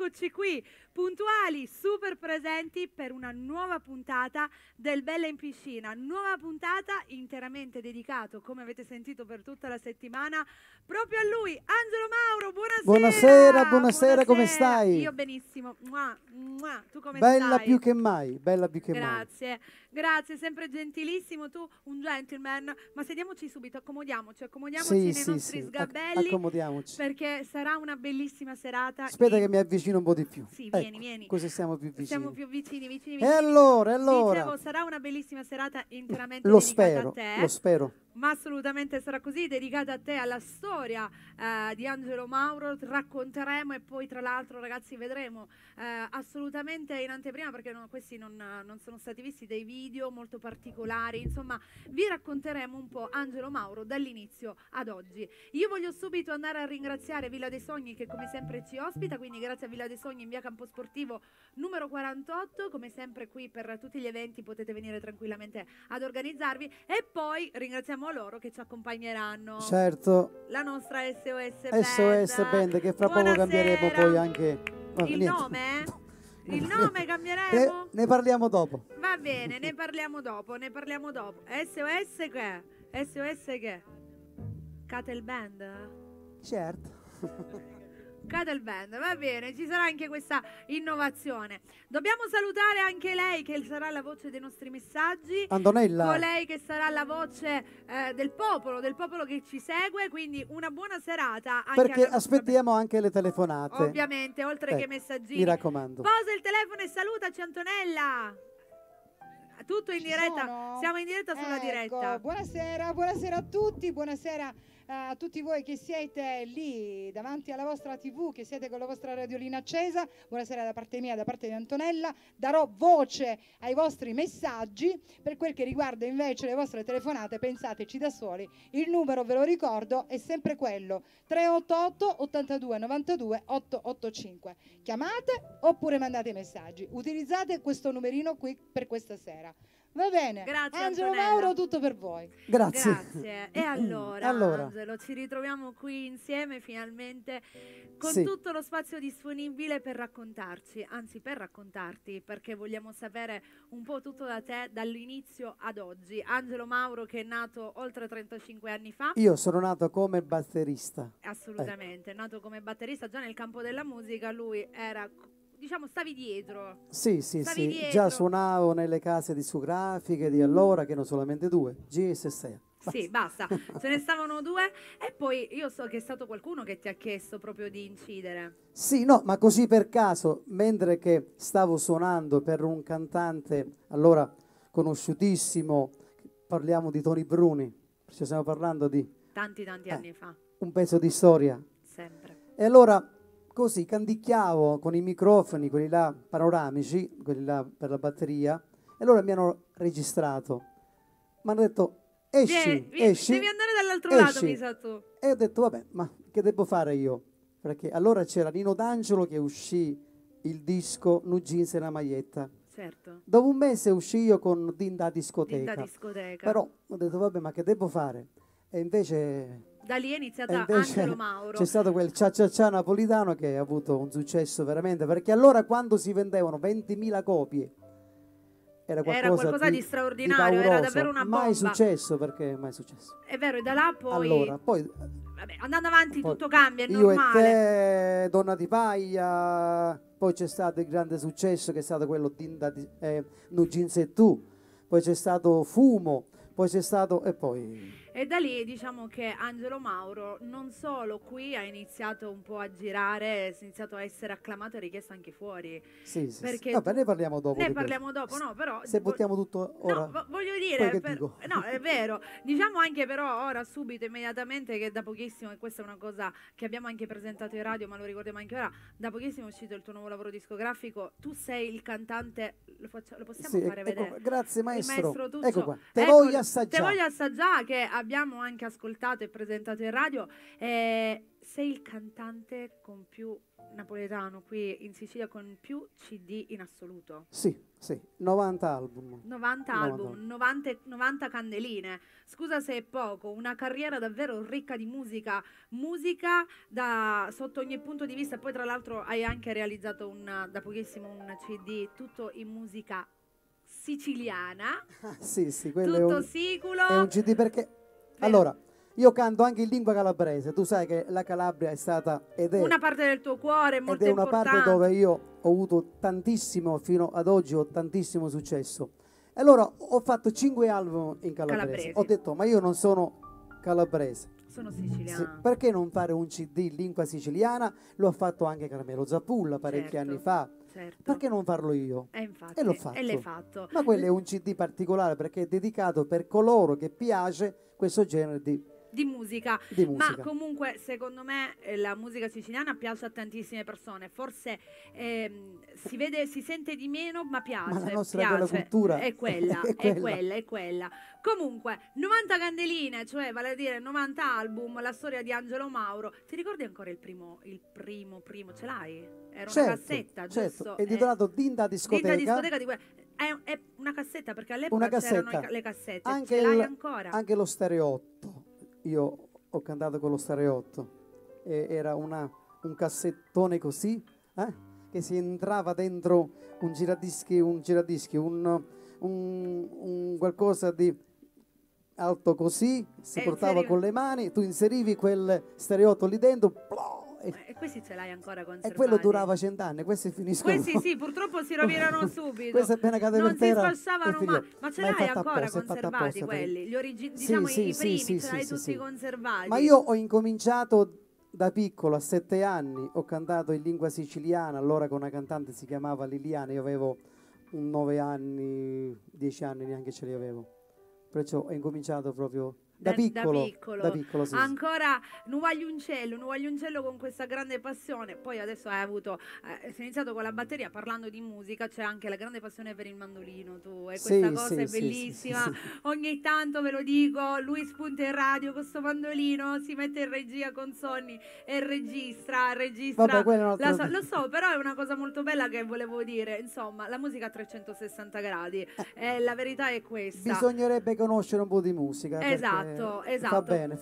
eccoci qui, puntuali, super presenti per una nuova puntata del Bella in Piscina, nuova puntata interamente dedicato, come avete sentito per tutta la settimana, proprio a lui, Angelo Mauro. Buonasera, buonasera, come stai? Io benissimo. Mua, mua. Tu come Bella stai? più che mai, bella più che mai. Grazie, grazie, sempre gentilissimo, tu un gentleman, ma sediamoci subito, accomodiamoci nei nostri sgabelli, accomodiamoci. perché sarà una bellissima serata. Aspetta che mi avvicino un po' di più. Sì, ecco, vieni. Così siamo più vicini. Siamo più vicini. E allora. Dicevo, sarà una bellissima serata interamente Lo dedicata spero, a te. lo spero. Ma assolutamente sarà così, dedicata a te, alla storia di Angelo Mauro. Racconteremo e poi tra l'altro, ragazzi, vedremo assolutamente in anteprima, perché questi non sono stati visti, dei video molto particolari. Insomma, vi racconteremo un po' Angelo Mauro dall'inizio ad oggi. Io voglio subito andare a ringraziare Villa dei Sogni, che come sempre ci ospita, quindi grazie a Villa dei Sogni in via Camposportivo numero 48, come sempre qui per tutti gli eventi potete venire tranquillamente ad organizzarvi, e poi ringraziamo loro che ci accompagneranno. Certo. La nostra SOS Band, che fra poco cambieremo poi anche nome? Il nome cambieremo? Ne parliamo dopo. Va bene, ne parliamo dopo. SOS che? SOS che? Cattle Band? Certo. Cattle Band, va bene, ci sarà anche questa innovazione. Dobbiamo salutare anche lei, che sarà la voce dei nostri messaggi, Antonella, colei che sarà la voce del popolo che ci segue, quindi una buona serata anche perché aspettiamo anche le telefonate, ovviamente, oltre che messaggini. Mi raccomando, posa il telefono e salutaci, Antonella. Tutto in diretta, siamo in diretta sulla diretta. Buonasera a tutti, buonasera a tutti voi che siete lì davanti alla vostra TV, che siete con la vostra radiolina accesa. Buonasera da parte mia, da parte di Antonella. Darò voce ai vostri messaggi. Per quel che riguarda invece le vostre telefonate, pensateci da soli, il numero, ve lo ricordo, è sempre quello: 388 82 92 885. Chiamate oppure mandate messaggi, utilizzate questo numerino qui per questa sera. Va bene, grazie Angelo Antonella. Mauro, tutto per voi. Grazie. E allora, Angelo, ci ritroviamo qui insieme finalmente con tutto lo spazio disponibile per raccontarci, anzi per raccontarti, perché vogliamo sapere un po' tutto da te dall'inizio ad oggi. Angelo Mauro, che è nato oltre 35 anni fa. Io sono nato come batterista. Assolutamente, nato come batterista già nel campo della musica, lui era... Diciamo, stavi dietro. Sì, già suonavo nelle case discografiche di allora, che erano solamente due, GS6. Sì, basta, ce ne stavano due, e poi io so che è stato qualcuno che ti ha chiesto proprio di incidere. Sì, no, ma così per caso, mentre che stavo suonando per un cantante allora conosciutissimo, parliamo di Tony Bruni, ci stiamo parlando di... Tanti anni fa. Un pezzo di storia. Sempre. E allora... Così canticchiavo con i microfoni, quelli là panoramici, quelli là per la batteria, e allora mi hanno registrato. Mi hanno detto, esci. Devi andare dall'altro lato, mi sa tu. E ho detto, vabbè, ma che devo fare io? Perché allora c'era Nino D'Angelo che uscì il disco Nu Jeans e una maglietta. Certo. Dopo un mese uscì io con Dinda Discoteca. Discoteca. Però ho detto, vabbè, ma che devo fare? E invece... Da lì è iniziata Angelo Mauro. C'è stato quel cia napolitano che ha avuto un successo veramente, perché allora quando si vendevano 20.000 copie era qualcosa di straordinario, era davvero una bomba. Mai successo, perché mai successo. È vero, e da là poi... Allora, poi vabbè, andando avanti tutto cambia, è io normale. Io e te, Donna di Paglia, poi c'è stato il grande successo che è stato quello di Nu Jeans e tu, poi c'è stato Fumo, poi c'è stato... e poi... E da lì diciamo che Angelo Mauro non solo qui ha iniziato un po' a girare, ha iniziato a essere acclamato e richiesto anche fuori. Sì. Perché vabbè, ne parliamo dopo. Ne parliamo dopo, no, però... Se buttiamo tutto ora... No, voglio dire... dico? No, è vero. Diciamo anche però ora, subito, immediatamente, che da pochissimo, e questa è una cosa che abbiamo anche presentato in radio, ma lo ricordiamo anche ora, da pochissimo è uscito il tuo nuovo lavoro discografico. Tu sei il cantante... Lo possiamo fare vedere? Grazie maestro. Il maestro Tuccio. Ecco qua. Te voglio assaggiare. Te voglio assaggiare, che abbiamo anche ascoltato e presentato in radio, sei il cantante con più napoletano qui in Sicilia con più CD in assoluto. Sì, sì, 90 album. 90 album, 90 candeline. Scusa se è poco, una carriera davvero ricca di musica, musica sotto ogni punto di vista. Poi tra l'altro hai anche realizzato da pochissimo un CD tutto in musica siciliana. Sì, sì, quello tutto è siculo. un CD perché... Allora, io canto anche in lingua calabrese, tu sai che la Calabria è stata ed è una parte del tuo cuore molto ed è una importante. parte dove io ho avuto tantissimo, fino ad oggi ho tantissimo successo. E allora ho fatto 5 album in calabrese. Ho detto, ma io non sono calabrese. Sono siciliana. Sì, perché non fare un CD in lingua siciliana? Lo ha fatto anche Carmelo Zappulla parecchi anni fa. Certo. Perché non farlo io? Infatti, E l'ho fatto. E l'hai fatto. Ma quello è un CD particolare perché è dedicato per coloro che piace questo genere di musica. Ma comunque secondo me la musica siciliana piace a tantissime persone, forse si sente di meno, ma piace. Ma la nostra piace. Bella cultura è quella, è quella. Comunque 90 candeline, cioè vale a dire 90 album, la storia di Angelo Mauro. Ti ricordi ancora il primo ce l'hai? Era una cassetta, giusto? È titolato Dinda Discoteca. Dinda Discoteca è una cassetta, perché all'epoca c'erano le cassette. Anche ce l'hai ancora? Anche lo stereotto. Io ho cantato con lo stereotto. Era un cassettone così, che si entrava dentro un giradischi, un qualcosa di alto così, si portava con le mani, tu inserivi quel stereotto lì dentro, e questi ce l'hai ancora conservati. E quello durava 100 anni, questi finiscono. Questi sì, purtroppo si rovinano subito. Questi appena cade non per terra, si sfasciavano mai. Ma ce l'hai ancora conservati quelli? Diciamo i primi, ce l'hai tutti conservati. Ma io ho incominciato da piccolo, a 7 anni, ho cantato in lingua siciliana, allora con una cantante si chiamava Liliana, io avevo 9 anni, 10 anni neanche ce li avevo. Perciò ho incominciato proprio da piccolo. Sì, ancora Nuvagliuncello con questa grande passione. Poi adesso sei iniziato con la batteria, parlando di musica, c'è anche la grande passione per il mandolino tu, e questa cosa è bellissima. Ogni tanto ve lo dico, lui spunta in radio con sto mandolino, si mette in regia con Sonny e registra. Vabbè, lo so, però è una cosa molto bella che volevo dire, insomma, la musica a 360 gradi, la verità è questa. Bisognerebbe conoscere un po' di musica. Esatto. Fa bene.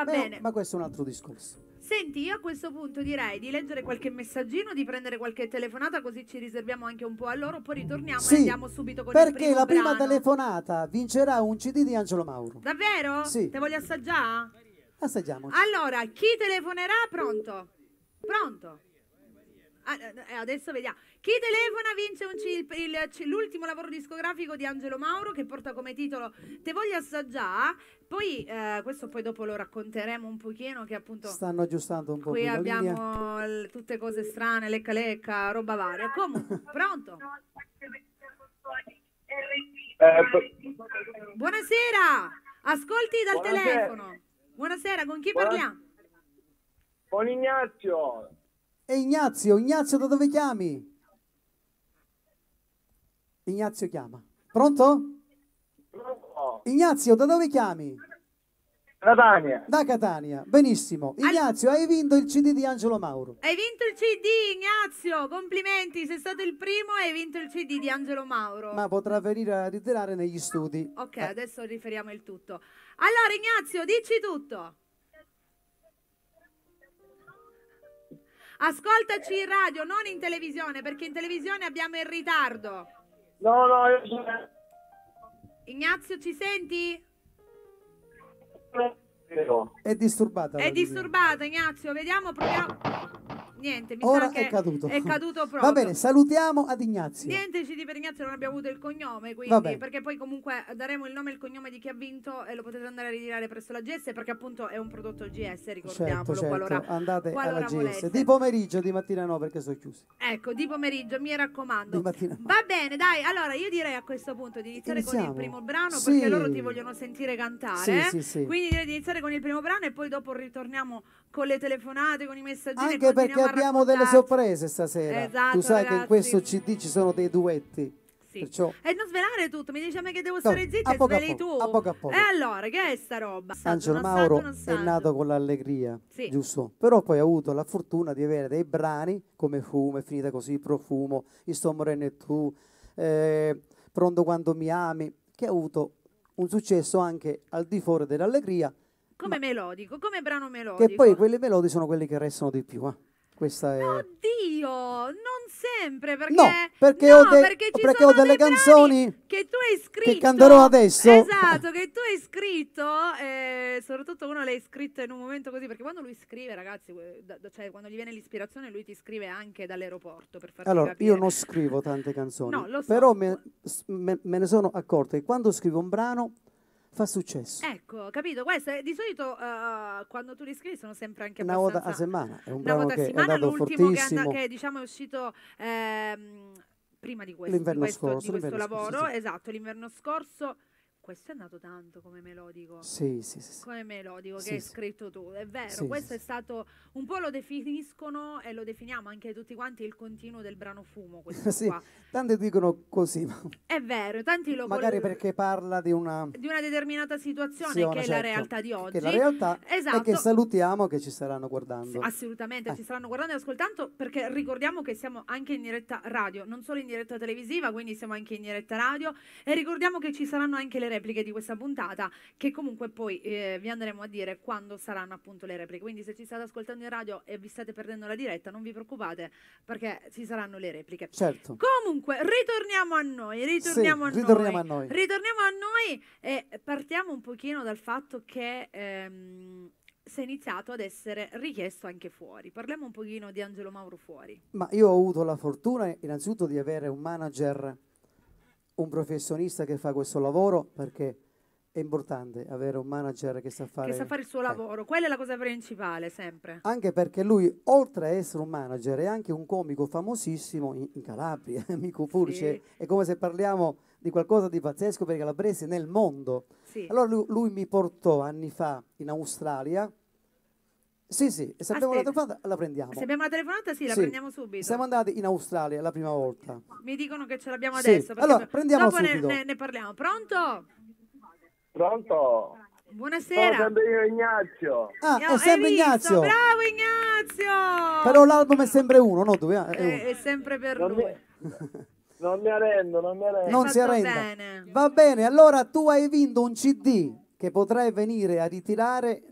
Bene. Ma questo è un altro discorso. Senti, io a questo punto direi di leggere qualche messaggino, di prendere qualche telefonata, così ci riserviamo anche un po' a loro, poi ritorniamo e andiamo subito con il primo perché la prima brano. Telefonata vincerà un CD di Angelo Mauro. Davvero? Sì. Te voglio assaggiare? Assaggiamoci. Allora, chi telefonerà? Pronto? Adesso vediamo. Chi telefona vince l'ultimo lavoro discografico di Angelo Mauro, che porta come titolo Te voglio assaggiare. Poi questo poi dopo lo racconteremo un pochino, che appunto stanno aggiustando un po' qui la abbiamo tutte cose strane, lecca, roba varia. Comunque, pronto? Buonasera, ascolti dal telefono. Buonasera, con chi parliamo? Con Ignazio. E Ignazio, da dove chiami? Ignazio chiama. Pronto? No. Ignazio, da dove chiami? Catania. Da Catania, benissimo. Ignazio, hai vinto il CD di Angelo Mauro. Hai vinto il CD, Ignazio, complimenti, sei stato il primo e hai vinto il CD di Angelo Mauro. Ma potrà venire a ritirare negli studi. Ok, adesso riferiamo il tutto. Allora, Ignazio, dici tutto. Ascoltaci in radio, non in televisione, perché in televisione abbiamo il ritardo. No, Ignazio, ci senti? È disturbata. È disturbata, Ignazio, vediamo, proviamo. Niente, mi ora sa che è caduto. È caduto proprio. Va bene, salutiamo ad Ignazio. Niente, CD per Ignazio, non abbiamo avuto il cognome, quindi, perché poi comunque daremo il nome e il cognome di chi ha vinto e lo potete andare a ritirare presso la GS, perché appunto è un prodotto GS, ricordiamolo. Certo. Qualora andate alla GS. voleste. Di pomeriggio, di mattina no, perché sono chiusi. Ecco, di pomeriggio, mi raccomando. Di mattina no. Va bene, dai, allora io direi a questo punto di iniziare con il primo brano, perché loro ti vogliono sentire cantare. Sì. Quindi direi di iniziare con il primo brano e poi dopo ritorniamo con le telefonate, con i messaggini. Anche perché abbiamo delle sorprese stasera. Esatto, tu sai ragazzi, che in questo CD ci sono dei duetti. Sì. Perciò E non svelare tutto, mi dice a me che devo no, stare zitta a e poco a sveli tu. poco, a poco a poco. E allora, che è sta roba? Angelo Un Mauro assaggio, un è assaggio. nato con l'allegria, Sì. giusto? Però poi ha avuto la fortuna di avere dei brani come Fumo, è finita così, Profumo, Io sto morendo e tu, Pronto quando mi ami, che ha avuto un successo anche al di fuori dell'allegria, Come melodico, come brano che melodico. poi quelle melodie sono quelli che restano di più. Questa è... Oddio, non sempre, perché No, perché no, ho, perché ci perché sono ho delle dei brani canzoni che tu hai scritto, canterò adesso. Esatto, che tu hai scritto, soprattutto uno l'hai scritto in un momento così, perché quando lui scrive, ragazzi, cioè quando gli viene l'ispirazione, lui ti scrive anche dall'aeroporto, per farti Allora, capire. io non scrivo tante canzoni, No, lo so. però me ne sono accorto che quando scrivo un brano fa successo. Ecco, capito? Questo di solito quando tu li scrivi sono sempre anche Una volta a abbastanza... settimana, è un Una brano volta a che è settimana, andato l'ultimo fortissimo. che diciamo è uscito prima di questo, L'inverno scorso, di questo l'inverno scorso, lavoro, sì. esatto, l'inverno scorso. Questo è andato tanto come melodico. Sì, sì, sì, sì. Come melodico Sì, che hai sì. scritto tu, è vero, Sì, questo sì, è stato un po' lo definiscono e lo definiamo anche tutti quanti il continuo del brano Fumo, questo Sì, qua. tanti dicono così, ma È vero, tanti lo magari perché parla di una determinata situazione azione, che è la certo, realtà di che oggi. è la realtà e Esatto. che salutiamo che ci staranno guardando. Assolutamente, ci saranno guardando e ascoltando, perché ricordiamo che siamo anche in diretta radio, non solo in diretta televisiva, quindi siamo anche in diretta radio, e ricordiamo che ci saranno anche le repliche di questa puntata, che comunque poi vi andremo a dire quando saranno appunto le repliche. Quindi se ci state ascoltando in radio e vi state perdendo la diretta, non vi preoccupate, perché ci saranno le repliche. Certo. Comunque, ritorniamo a noi, ritorniamo a noi e partiamo un pochino dal fatto che si è iniziato ad essere richiesto anche fuori. Parliamo un pochino di Angelo Mauro fuori. Ma io ho avuto la fortuna innanzitutto di avere un manager, un professionista che fa questo lavoro, perché è importante avere un manager che sa fare il suo lavoro, quella è la cosa principale, sempre. Anche perché lui, oltre a essere un manager, è anche un comico famosissimo in Calabria, amico Purce. Sì. È come se parliamo di qualcosa di pazzesco per i calabresi nel mondo. Sì. Allora lui mi portò anni fa in Australia. Sì, sì, e se abbiamo la Aspetta. telefonata la prendiamo. Se abbiamo la telefonata, sì, la Sì. prendiamo subito. Siamo andati in Australia la prima volta. Mi dicono che ce l'abbiamo Sì. adesso. perché Allora, prendiamola dopo subito. ne parliamo. Pronto? Pronto? Sono Buonasera. sempre io Ignazio. Ah, Hai è sempre visto? Ignazio. Bravo Ignazio! Però l'album è sempre uno, no? Due, è uno. È sempre per Non lui. Non mi arrendo, non mi arrendo. Non si fatto arrenda. bene. Va bene, allora tu hai vinto un CD che potrai venire a ritirare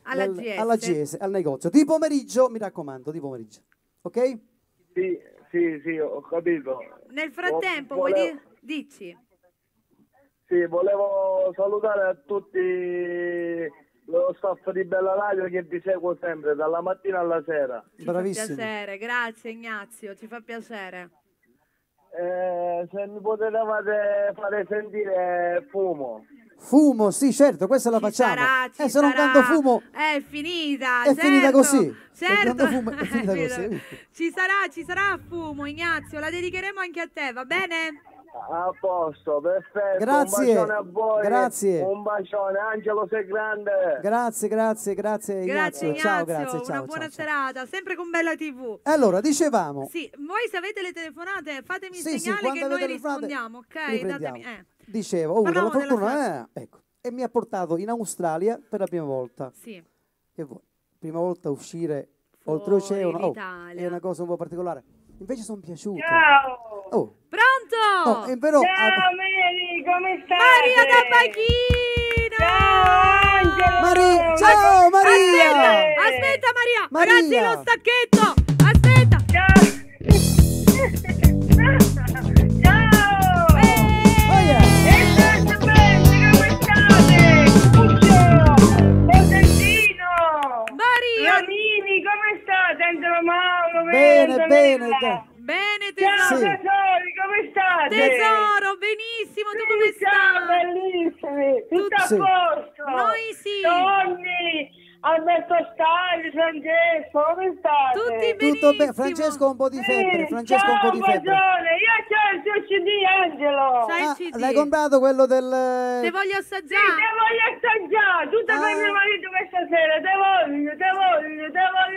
Alla GS. alla GS, al negozio. Di pomeriggio, mi raccomando, di pomeriggio. Ok? Sì, ho capito. Nel frattempo, Volevo- dici? Sì, volevo salutare a tutti lo staff di Bella Radio che vi seguo sempre, dalla mattina alla sera. Ci fa Bravissimo. piacere, grazie Ignazio, ci fa piacere. Se mi potevate fare sentire Fumo. Fumo, sì, certo, questa la Ci facciamo. sarà, ci se non sarà. canto fumo, È finita, è finita certo, così. Se certo. canto fumo, è finita così. Ci sarà Fumo, Ignazio, la dedicheremo anche a te, va bene? A posto, perfetto. Grazie, Un bacione a voi. grazie. Un bacione, Angelo sei grande. Grazie Grazie Ignazio. Ignazio, Ciao, grazie, ciao. una buona ciao. serata, sempre con Bella TV. Allora, dicevamo, Sì, voi se avete le telefonate fatemi Sì, segnale quando che avete noi telefonate, rispondiamo, ok? riprendiamo. Datemi, Dicevo, ho avuto la Parlavamo della fortuna, ecco, e mi ha portato in Australia per la prima volta. Sì, Che vuoi? Prima volta uscire Fuori oltreoceano, l'Italia. è una cosa un po' particolare. Invece sono piaciuto. Ciao! Oh, pronto? oh, però, Ciao Mary, come stai? Maria da Pachino! Ciao Angelo! Maria, ciao Maria! Aspetta Maria! Maria! Ragazzi, lo stacchetto! Aspetta! Ciao! Oh, yeah. E tutto bene, come state? Puccio! Cosentino! Maria! Ramini, come state? Angelo Mauro, Bene, Antonella? bene. Bene Ciao tesoro! Sì. tesori, come state? Tesoro, benissimo, tu come Ciao, stai? bellissimi! Tutto a Sì. posto! Noi sì. Tonni, Alberto Stagli, Francesco, come state? Tutti Tutto bene, benissimo. Francesco ha un po' di febbre, Sì, Francesco ha un po' di ciao, febbre. Bagione, io c'ho il tuo CD, Angelo! Sai il Ah, CD? l'hai comprato quello del... Te voglio Sì, assaggiare? te voglio assaggiare, tutto con mio marito questa sera, te voglio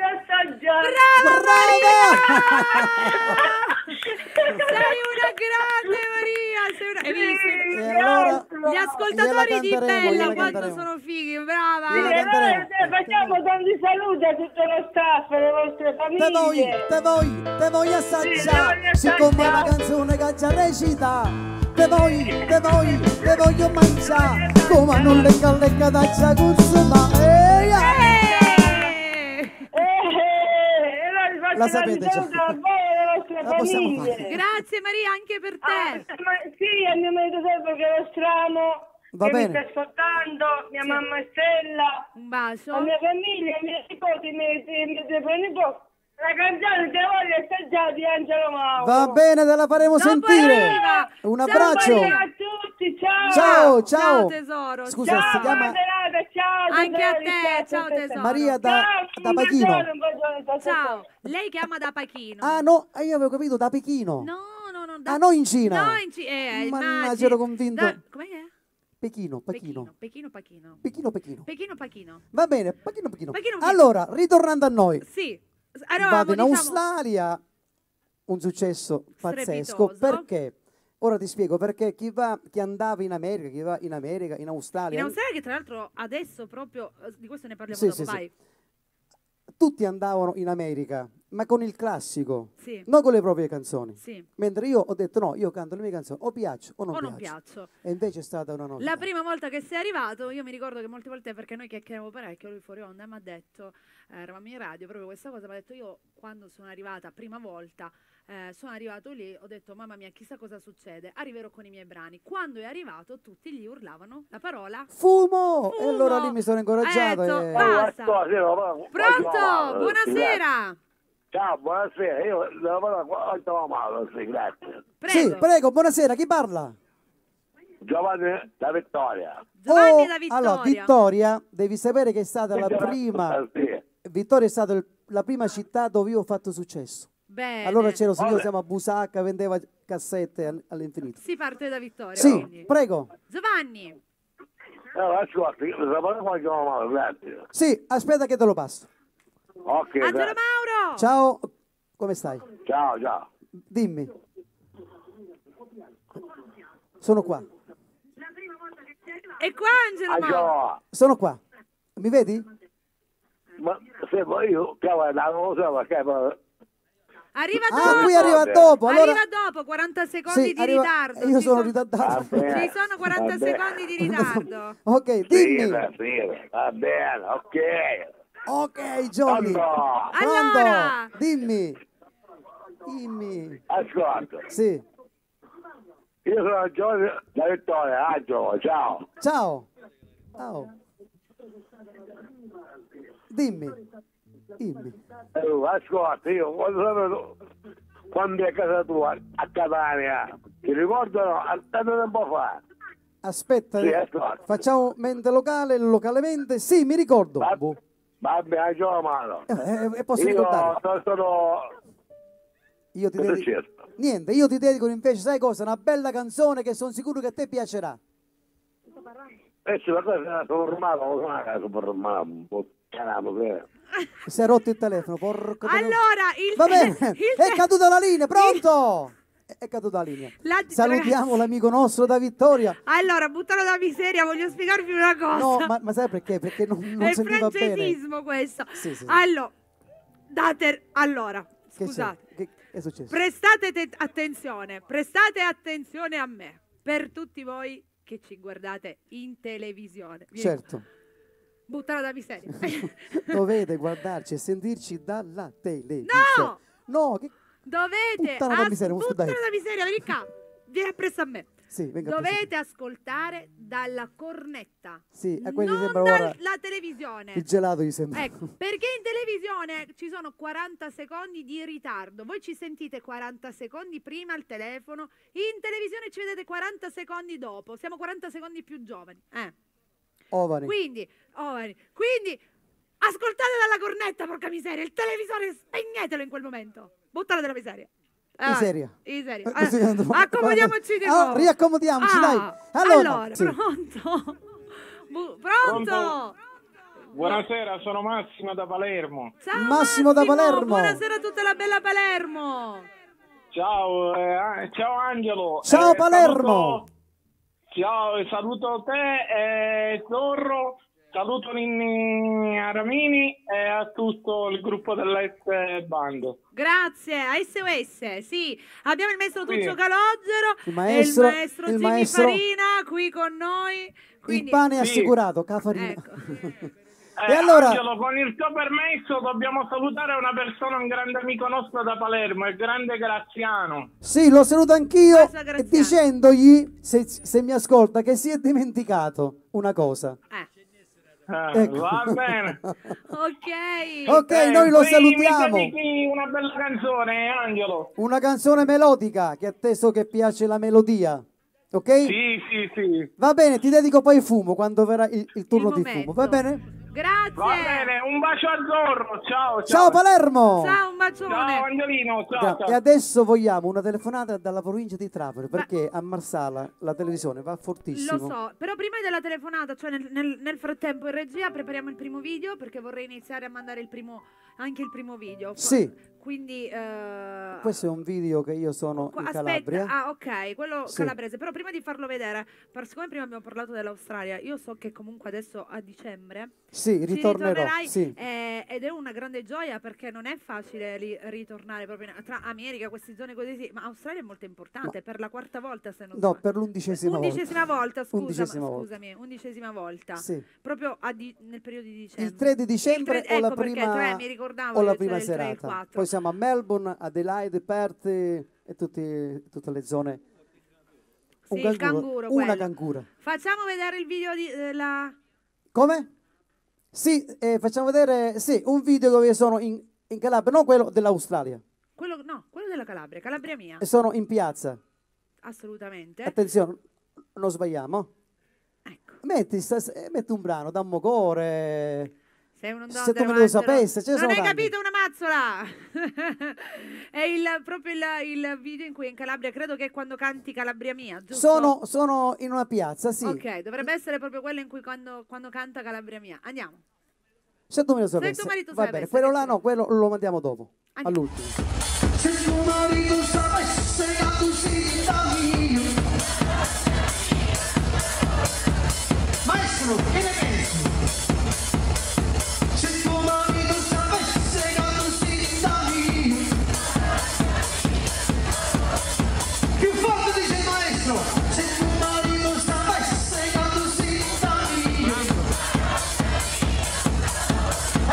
assaggiare! Brava Brava! Maria! Sei una grande Maria! Hai visto? E allora Gli ascoltatori di gliela Bella canteremo. quanto sono fighi, brava. Gliela E allora canteremo. facciamo tanti saluti a tutto lo staff, alle vostre famiglie. Te voglio assaggiare, Sì, te voglio siccome è una assaggiare. canzone che già recita, te voglio mangiare, come non lecca da già consuma. E allora vi faccio La tanti sapete già. saluti a voi e alle vostre La possiamo famiglie. fare. Grazie Maria anche per te. Sì, a mio marito Sergio che lo strano, Va che bene. mi sta ascoltando, mia mamma Stella, Un bacio. la mia famiglia, i miei nipoti, i miei due pronipoti. La canzone che voglio assaggiare di Angelo Mauro. Va bene, te la faremo Dopo sentire. arriva. Un Ciao, abbraccio. Maria. A tutti, ciao. Ciao, Ciao ciao. tesoro. Scusa, Ciao, si chiama Serata, ciao. Anche a tesori, te, ciao, tesoro. Maria da un Pachino. bacione, un bacione, Ciao. Lei chiama da Pachino. Ah no, io avevo capito da Pechino. No. Ah, no, in Cina. No, in Cina. Mannaggia, ero convinto. Com'è che è? Pechino. Pechino. Va bene, Pechino. Pechino. Allora, ritornando a noi. Sì. Vado in diciamo, Australia, un successo pazzesco, strepitoso. perché ora ti spiego perché chi andava in America, chi va in America, in Australia, In Australia che tra l'altro adesso proprio, di questo ne parliamo Sì, dopo, sì, sì. vai. tutti andavano in America, ma con il classico, Sì. non con le proprie canzoni. Sì. Mentre io ho detto no, io canto le mie canzoni, o piaccio o non O non piaccio. piaccio. E invece è stata una novità. La prima volta che sei arrivato, io mi ricordo che molte volte, perché noi chiacchieriamo parecchio, lui fuori onda mi ha detto, eravamo in radio, proprio questa cosa, mi ha detto io quando sono arrivata, prima volta, sono arrivato lì, ho detto mamma mia chissà cosa succede, arriverò con i miei brani. Quando è arrivato tutti gli urlavano la parola Fumo! E fumo. allora lì mi sono incoraggiato. Detto, e... basta. Pronto? Buonasera. Ciao, buonasera. Io devo parlare con Angelo Mauro, sì, grazie. Sì, prego, buonasera, chi parla? Giovanni da Vittoria. Giovanni da Vittoria. Allora, Vittoria, devi sapere che è stata la prima... Sì. Vittoria è stata la prima città dove io ho fatto successo. Bene. Allora c'ero signore, Vabbè. siamo a Busacca, vendeva cassette all'infinito. Si parte da Vittoria. Sì, quindi. prego. Giovanni. Allora, ascolta, io devo parlare con Angelo Mauro, grazie. Sì, aspetta che te lo passo. Ok, Angelo grazie. Mauro. Ciao, come stai? Ciao, ciao. Dimmi. Sono qua, E qua Angelo Mauro. Angelo, sono qua. Mi vedi? ma se vuoi io, chiamo, non lo so perché, ma... Arriva Ah, dopo. qui arriva dopo. Allora... Arriva dopo, 40 secondi Sì, di arriva... ritardo. Io Ci sono sono- ritardato. Vabbè. Ci sono 40 Vabbè. secondi di ritardo. Ok, dimmi. Sì, va bene, ok. Ok, Johnny. Allora, Pronto? Allora. Dimmi. Dimmi. ascolta, Sì. io sono Giovanni da Vittoria, Angelo, ciao. Ciao. Ciao. Dimmi. Dimmi. Ascolta, io quando è a casa tua, a Catania, ti ricordano, tanto tempo fa. Aspetta, Sì, ascolta. facciamo mente locale, localmente. Sì, mi ricordo. Boh. Vabbè, Angelo Mano. Posso ricordare. Io sono... Io ti Cosa dedico... c'è? Niente, io ti dedico invece, sai cosa? Una bella canzone che sono sicuro che a te piacerà. Sì, la cosa sono ormato, non sono a casa, sono ormato, un po' canato, che... Si è rotto il telefono, porco. Allora, il Va bene, il è caduta la linea, pronto? È caduta la linea. Salutiamo ragazzi, l'amico nostro da Vittoria. Allora, buttalo da miseria, voglio spiegarvi una cosa. No, ma sai perché? Perché non È sentiva bene. francesismo questo. Sì, sì. Allora, Che scusate. c'è? Che è successo? Prestate attenzione a me, per tutti voi che ci guardate in televisione. Vieni, Certo, buttalo da miseria. dovete guardarci e sentirci dalla televisione. No! No, che... Dovete Puttana da miseria, non sto buttalo dai. da miseria, vieni qua. Vieni appresso a me. Sì, venga Dovete ascoltare dalla cornetta. Sì, a quelli non sembra ora dalla televisione. il gelato gli sembra. Ecco, perché in televisione ci sono 40 secondi di ritardo. Voi ci sentite 40 secondi prima al telefono, in televisione ci vedete 40 secondi dopo. Siamo 40 secondi più giovani. Ovani. Quindi, ascoltate dalla cornetta, porca miseria. Il televisore spegnetelo in quel momento. Buttalo dalla miseria. Miseria. Miseria. Così andiamo- Accomodiamoci di nuovo. riaccomodiamoci, dai. Allora, sì. Pronto? Pronto? Buonasera, sono Massimo da Palermo. Ciao Massimo da Palermo. Buonasera a tutta la bella Palermo. Ciao, ciao Angelo. Ciao Palermo. Ciao, saluto te e Zorro, saluto Ninni Aramini e a tutto il gruppo dell'S Bando. Grazie, a SOS, sì. Abbiamo il maestro Tuccio Sì. Calogero Il maestro, e il maestro il Jimmy maestro- Farina qui con noi. Il Quindi, pane è Sì. assicurato, Cafarina. ecco. E allora- Angelo, con il tuo permesso dobbiamo salutare una persona, un grande amico nostro da Palermo, il grande Graziano. Sì, lo saluto anch'io Basta, Graziano. dicendogli, se mi ascolta, che si è dimenticato una cosa. Ecco. Va bene. Ok. Ok, noi lo Qui salutiamo. mi dedichi una bella canzone, Angelo. Una canzone melodica, che a te so che piace la melodia. Ok? Sì. Va bene, ti dedico poi Fumo quando verrà il turno Il di momento. Fumo. Va bene? Grazie. Va bene, un bacio a Zorro, ciao. Ciao Palermo! Ciao, un bacione. Ciao Angelino, ciao. E adesso vogliamo una telefonata dalla provincia di Trapani, perché a Marsala la televisione va fortissimo. Lo so, però prima della telefonata, cioè nel frattempo in regia, prepariamo il primo video perché vorrei iniziare a mandare anche il primo video. Sì. Quindi Questo è un video che io sono in aspetta, Calabria. ok, quello Sì. calabrese. Però prima di farlo vedere, siccome prima abbiamo parlato dell'Australia, io so che comunque adesso a dicembre Sì, ci ritornerò. ritornerai, Sì. ed è una grande gioia perché non è facile ritornare proprio tra America, queste zone così, sì, ma Australia è molto importante, per la quarta volta se non No, sbaglio. per l'undicesima volta. Undicesima volta, Undicesima volta. scusami, undicesima volta. Sì. Proprio nel periodo di dicembre. Il 3 di dicembre Il tre- o la ecco perché prima, il 3 mi ricordavo o la che prima c'era il 3 e il serata. 4. Poi siamo a Melbourne, Adelaide, Perth e tutte le zone. Sì, il canguro, una quello. cangura. Facciamo vedere il video della... Come? Sì, facciamo vedere un video dove io sono in Calabria, non quello dell'Australia. quello della Calabria, Calabria mia. E sono in piazza. Assolutamente. Attenzione, non sbagliamo. Ecco. Metti un brano, dammo core. Sei un Se tu me lo sapessi, ce ne non sono hai tanti. capito una mazzola! È proprio il video in cui in Calabria, credo che è quando canti Calabria mia, giusto? Sono in una piazza, sì. Ok, dovrebbe essere proprio quello in cui quando canta Calabria mia. Andiamo. Se tu me lo sapessi, tuo marito va sapesse, bene. Quello che là ci- no, quello lo mandiamo dopo, Andiamo. all'ultimo. Se tuo marito sapesse che tu sei da mio. Maestro, che ne pensi? Se tuo marito sapesse che tu sei da mio. Più forte dice il maestro. Se tuo marito sapesse che tu sei da mio.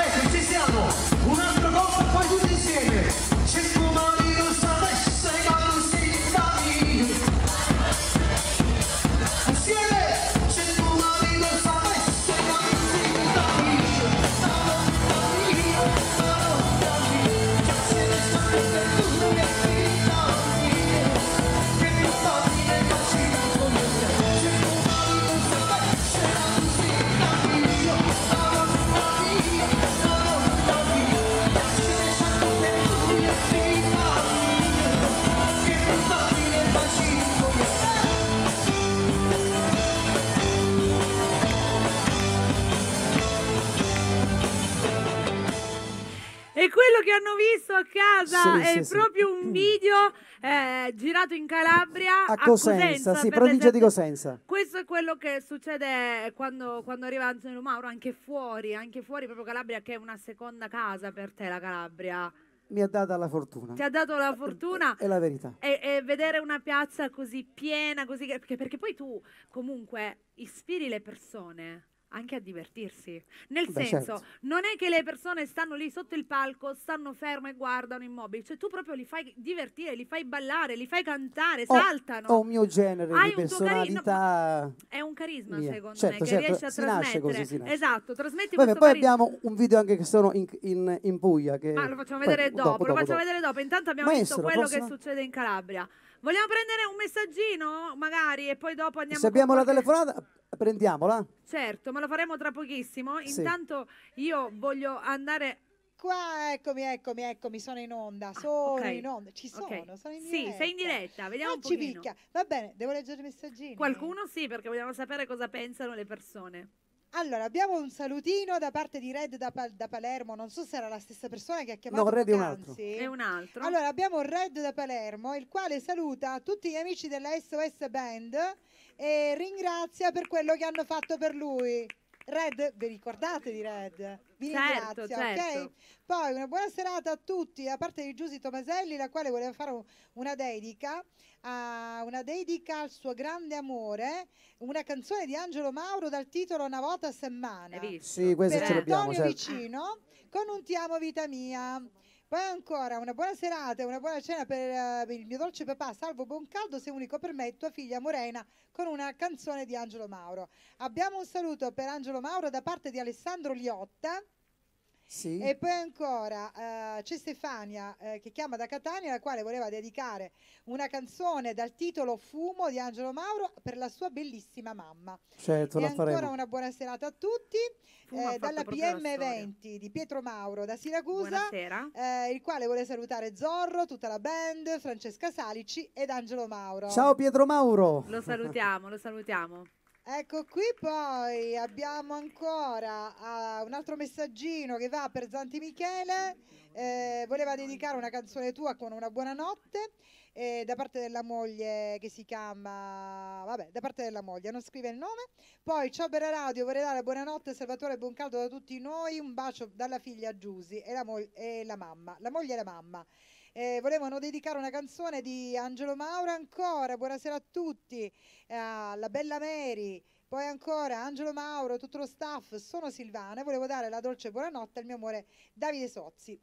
Ecco, ci siamo. Un altro colpo e poi tutti insieme. Se tuo marito sapesse che tu sei da mio. Insieme. Se tuo marito sapesse che tu sei da mio. Da mio, da mio. Che se ne sarebbe tu e figlia mia. Che più facile è facile con me. Se tuo marito sapesse che tu sei da mio. Da mio, da mio. Che se ne sarebbe tu e figlia mia. Che più facile è facile con me. E quello che hanno visto a casa Sì, è sì. proprio un video girato in Calabria, A Cosenza, sì, per provincia di l'esempio. Cosenza. Questo è quello che succede quando arriva Angelo Mauro, anche fuori proprio Calabria, che è una seconda casa per te, la Calabria. Mi ha data la fortuna. Ti ha dato la fortuna. È la verità. E vedere una piazza così piena, così perché poi tu comunque ispiri le persone anche a divertirsi. Nel Beh, senso, certo. non è che le persone stanno lì sotto il palco, stanno ferme e guardano immobili, cioè tu proprio li fai divertire, li fai ballare, li fai cantare, saltano. Ho un mio genere Hai di un tuo carisma, personalità. è un carisma mia. secondo Certo, me, che certo, riesci a si nasce trasmettere. così, si nasce. Esatto, trasmetti Vabbè, questo poi carisma. abbiamo un video anche che sono in Puglia. Che... Ma lo facciamo poi, vedere dopo, lo facciamo vedere dopo. Intanto abbiamo Maestro, visto quello che prossima- succede in Calabria. Vogliamo prendere un messaggino, magari, e poi dopo andiamo Se abbiamo con la qualche- telefonata, prendiamola. Certo, ma lo faremo tra pochissimo. Sì. Intanto io voglio andare... Qua, eccomi, sono in onda, sono ok. in onda, ci sono, Ok. sono in Sì, diretta. sei in diretta, vediamo un Non ci pochino. picchia. Va bene, devo leggere i messaggini. Qualcuno sì, perché vogliamo sapere cosa pensano le persone. Allora, abbiamo un salutino da parte di Red da Palermo, non so se era la stessa persona che ha chiamato No, Red è un altro. poc'anzi. E un altro. Allora, abbiamo Red da Palermo, il quale saluta tutti gli amici della SOS Band e ringrazia per quello che hanno fatto per lui. Red, vi ricordate di Red? Vi Certo, ringrazia, certo. ok? Poi una buona serata a tutti, da parte di Giusy Tomaselli, la quale voleva fare una dedica al suo grande amore, una canzone di Angelo Mauro dal titolo Una volta a settimana. Hai visto? Sì, questo Per ce l'abbiamo, Antonio certo. Vicino con Un ti amo vita mia. Poi ancora una buona serata e una buona cena per il mio dolce papà Salvo Boncaldo, se unico per me, tua figlia Morena, con una canzone di Angelo Mauro. Abbiamo un saluto per Angelo Mauro da parte di Alessandro Liotta. Sì. E poi ancora c'è Stefania che chiama da Catania, la quale voleva dedicare una canzone dal titolo Fumo di Angelo Mauro per la sua bellissima mamma. Certo, E la ancora faremo. una buona serata a tutti. Fumo ha fatto Dalla proprio la PM storia. Eventi di Pietro Mauro da Siracusa, Buonasera. il quale vuole salutare Zorro, tutta la band, Francesca Salici ed Angelo Mauro. Ciao Pietro Mauro. Lo salutiamo, lo salutiamo. Ecco qui, poi abbiamo ancora un altro messaggino che va per Zanti Michele, voleva dedicare una canzone tua con una buonanotte da parte della moglie che si chiama, vabbè, da parte della moglie, non scrive il nome. Poi ciao Bera Radio, vorrei dare buonanotte Salvatore Boncaldo da tutti noi, un bacio dalla figlia Giusy e la mamma, la moglie e la mamma. Volevano dedicare una canzone di Angelo Mauro ancora, buonasera a tutti, la bella Mary, poi ancora Angelo Mauro, tutto lo staff, sono Silvana e volevo dare la dolce buonanotte al mio amore Davide Sozzi.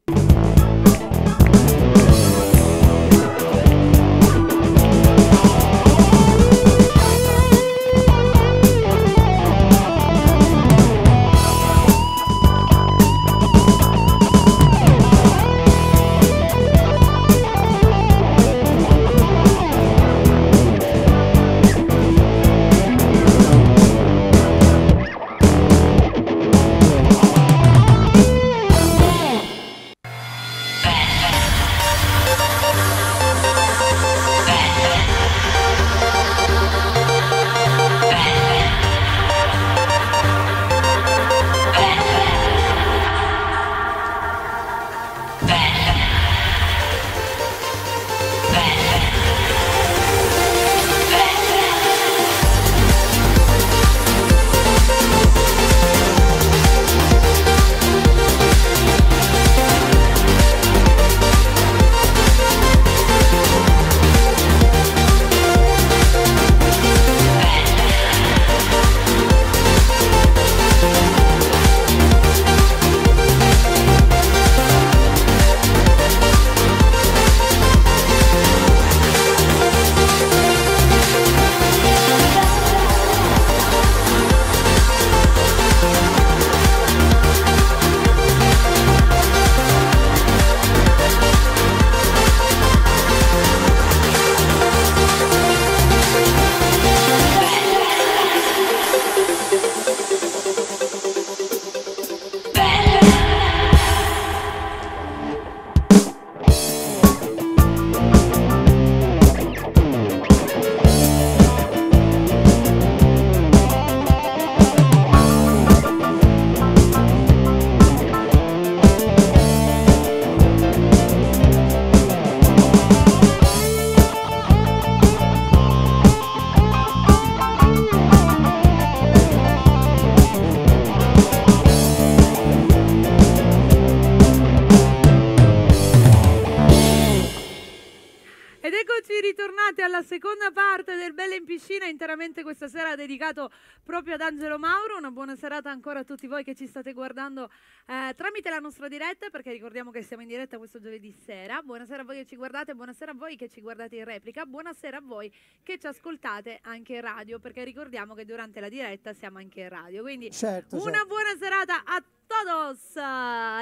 Ed eccoci ritornati alla seconda parte del Belle in Piscina, interamente questa sera dedicato proprio ad Angelo Mauro. Una buona serata ancora a tutti voi che ci state guardando tramite la nostra diretta, perché ricordiamo che siamo in diretta questo giovedì sera. Buonasera a voi che ci guardate, buonasera a voi che ci guardate in replica, buonasera a voi che ci ascoltate anche in radio, perché ricordiamo che durante la diretta siamo anche in radio. Quindi Certo, una certo. buona serata a todos,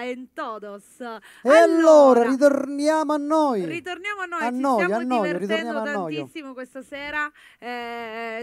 en todos. E allora ritorniamo a noi. Ritorniamo a noi, A ci noi, stiamo a noi, divertendo ritorniamo a noi. tantissimo questa sera,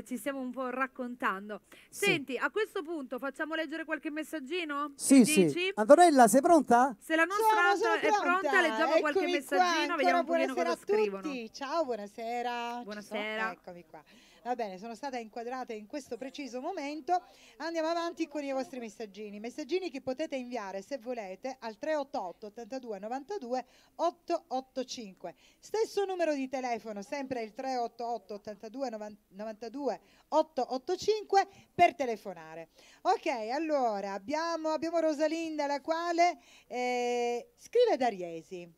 ci stiamo un po' raccontando. Sì. Senti, a questo punto facciamo leggere qualche messaggino? Sì, Che sì. dici? Antonella, sei pronta? Se la nostra Sono Anto è pronta, leggiamo qualche Eccomi messaggino, qua, vediamo un ancora pochino cosa buonasera a scrivono. tutti. Ciao, buonasera. Ci Buonasera. sono? Eccomi qua. Va bene, sono stata inquadrata in questo preciso momento. Andiamo avanti con i vostri messaggini. Messaggini che potete inviare se volete al 388 82 92 885. Stesso numero di telefono, sempre il 388 82 92 885 per telefonare. Ok, allora abbiamo Rosalinda, la quale scrive da Riesi.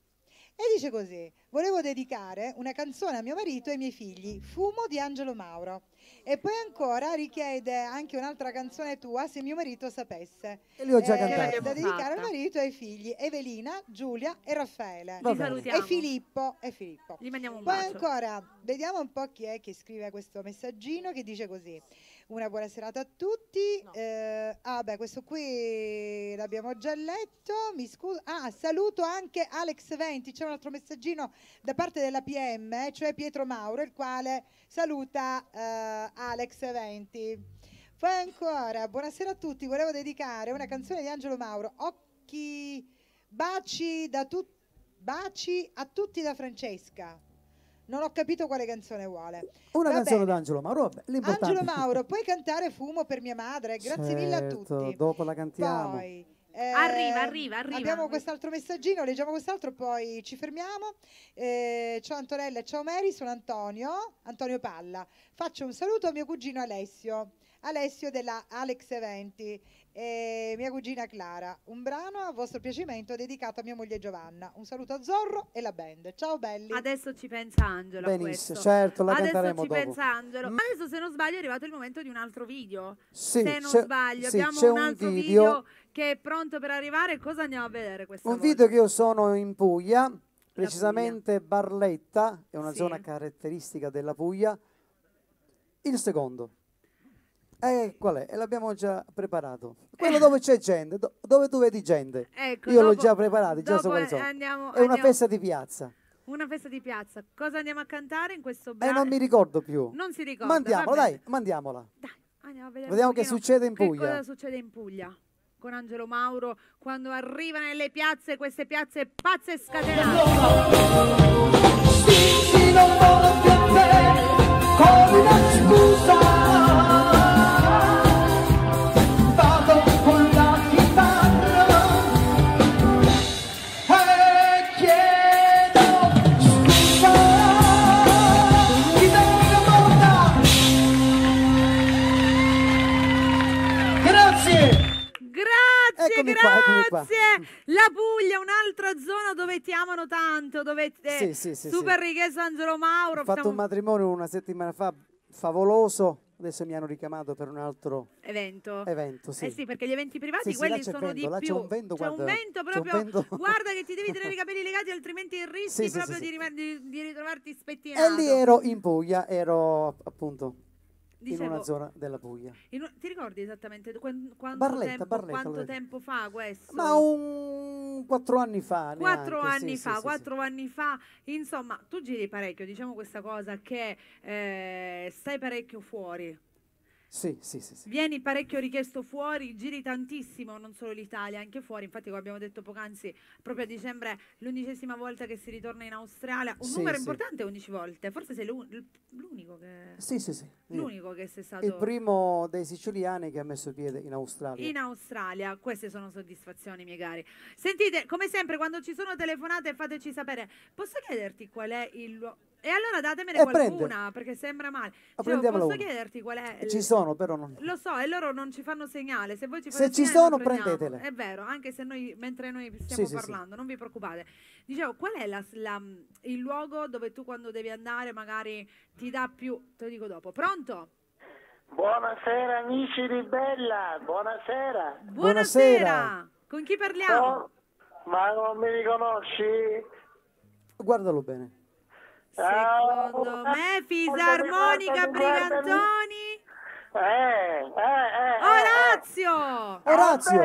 E dice così: volevo dedicare una canzone a mio marito e ai miei figli, Fumo di Angelo Mauro. E poi ancora richiede anche un'altra canzone tua, Se mio marito sapesse. E li ho già l'abbiamo cantati. Da dedicare al fatta. marito e ai figli, Evelina, Giulia e Raffaele. Va Li bene. salutiamo. E Filippo. Gli mandiamo un Poi bacio. ancora, vediamo un po' chi è che scrive questo messaggino che dice così: una buona serata a tutti. Questo qui l'abbiamo già letto. Mi scuso. Saluto anche Alex Venti. C'è un altro messaggino da parte della PM, cioè Pietro Mauro, il quale saluta Alex Venti. Poi ancora, buonasera a tutti. Volevo dedicare una canzone di Angelo Mauro, Occhi, baci a tutti da Francesca. Non ho capito quale canzone vuole. Una Va canzone bene. d'Angelo Mauro, vabbè, l'importante. Angelo Mauro, puoi cantare Fumo per mia madre? Grazie mille a Certo, tutti. dopo la cantiamo. Poi, Arriva. abbiamo quest'altro messaggino, leggiamo quest'altro, poi ci fermiamo. Ciao Antonella, ciao Mary, sono Antonio Palla. Faccio un saluto a mio cugino Alessio della Alex Eventi e mia cugina Clara. Un brano a vostro piacimento dedicato a mia moglie Giovanna. Un saluto a Zorro e la band. Ciao belli. Adesso ci pensa Angelo a Benissimo, questo. certo, la Adesso canteremo ci dopo. pensa Angelo. Ma adesso, se non sbaglio, è arrivato il momento di un altro video. Sì, Se non c'è- sbaglio, sì, abbiamo c'è un un altro video. video che è pronto per arrivare. Cosa andiamo a vedere questa Un volta? video che io sono in Puglia, precisamente Barletta, è una Sì. zona caratteristica della Puglia. Il secondo. Qual è? E l'abbiamo già preparato. Quello dove c'è gente, dove tu vedi gente. Ecco, Io l'ho dopo- già preparato, già so dopo quali sono. andiamo- È una andiamo- festa di piazza. Una festa di piazza. Cosa andiamo a cantare in questo E brano? non mi ricordo più. Non si ricorda. Mandiamola, vabbè. dai, mandiamola. Dai, andiamo a vedere Vediamo un che pochino succede in che Puglia. cosa succede in Puglia con Angelo Mauro quando arriva nelle piazze, queste piazze pazze e scatenate. Sì, non voglio più a te, con una scusa. Vado con la chitarra e chiedo scusa. Chitarra morta. Grazie. Grazie, Eccomi qua, eccomi qua. grazie. La Puglia, un'altra zona dove ti amano tanto, dove Sì, super richiesto Angelo Mauro. Ho fatto un matrimonio una settimana fa, favoloso. Adesso mi hanno richiamato per un altro evento. sì. Eh sì, perché gli eventi privati, Sì, sì, quelli là c'è sono vento, di là c'è più. un vento, C'è un guarda, vento c'è un proprio. vento. Guarda che ti devi tenere i capelli legati, altrimenti rischi Sì, sì, proprio sì, sì. di ritrovarti spettinato. E lì ero in Puglia, ero appunto Dicevo, in una zona della Puglia. ti ricordi esattamente quanto Barletta, tempo fa questo? Ma 4 anni fa. 4 neanche, anni sì, fa, sì, sì, 4 anni fa, insomma, tu giri parecchio, diciamo questa cosa che stai parecchio fuori. Sì, sì, sì, sì. Vieni parecchio richiesto fuori, giri tantissimo, non solo l'Italia, anche fuori. Infatti, come abbiamo detto poc'anzi, proprio a dicembre, l'11ª volta che si ritorna in Australia. Un Sì, numero sì. importante, 11 volte. Forse sei l'unico che... Sì, sì, sì. L'unico che sei stato... Il primo dei siciliani che ha messo piede in Australia. In Australia, queste sono soddisfazioni, miei cari. Sentite, come sempre, quando ci sono telefonate, fateci sapere. Posso chiederti qual è il luogo? E allora datemene qualcuna, perché sembra male. prendiamola Posso una. chiederti qual è? Ci sono, però non. Lo so, e loro non ci fanno segnale. Se voi ci Se fate ci segnale, sono, lo prendiamo. prendetele. È vero, anche se noi, mentre noi stiamo Sì, sì, parlando, non vi preoccupate. Dicevo, qual è il luogo dove tu, quando devi andare, magari ti dà più... Te lo dico dopo. Pronto? Buonasera amici di Bella, buonasera. Buonasera. Con chi parliamo? Oh, ma non mi riconosci? Guardalo bene. Secondo me Fisarmonica Brigantoni. Orazio! Orazio! Orazio!